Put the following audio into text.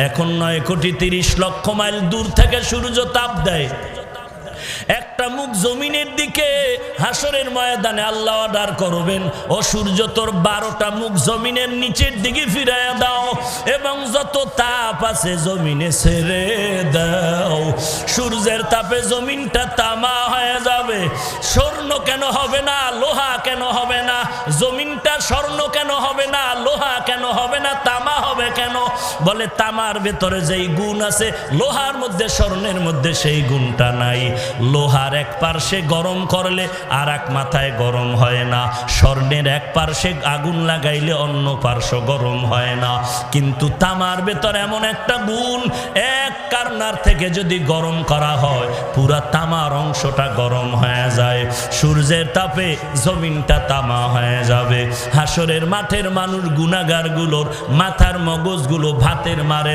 এখন 9,30,00,000 মাইল দূর থেকে সূর্য তাপ দেয়। একটা মুখ জমিনের দিকে হাসরের ময়দানে আল্লাহ অর্ডার করবেন, ও সূর্য তোর 12টা মুখ জমিনের নিচের দিকে ফিরাইয়া দাও এবং যত তাপ আছে জমিনে ছেড়ে দাও। সূর্যের তাপে জমিনটা তামা হয়ে যাবে। স্বর্ণ কেন হবে না, লোহা কেন হবে না? জমিনটা স্বর্ণ কেন হবে না, লোহা কেন হবে না, তামা হবে কেন? বলে তামার ভেতরে যেই গুণ আছে লোহার মধ্যে, স্বর্ণের মধ্যে সেই গুণটা নাই। লোহার এক পার্শ্বে গরম করলে আর এক মাথায় গরম হয় না, স্বর্ণের এক পার্শ্বে আগুন লাগাইলে অন্য পার্শ্ব গরম হয় না। কিন্তু তামার ভেতর এমন একটা গুণ, এক কারনার থেকে যদি গরম করা হয় পুরা তামার অংশটা গরম হয়ে যায়। সূর্যের তাপে জমিনটা তামা হয়ে যাবে। হাসরের মাঠের মানুষ গুনাহগারগুলোর মাথার মগজগুলো ভাতের মারে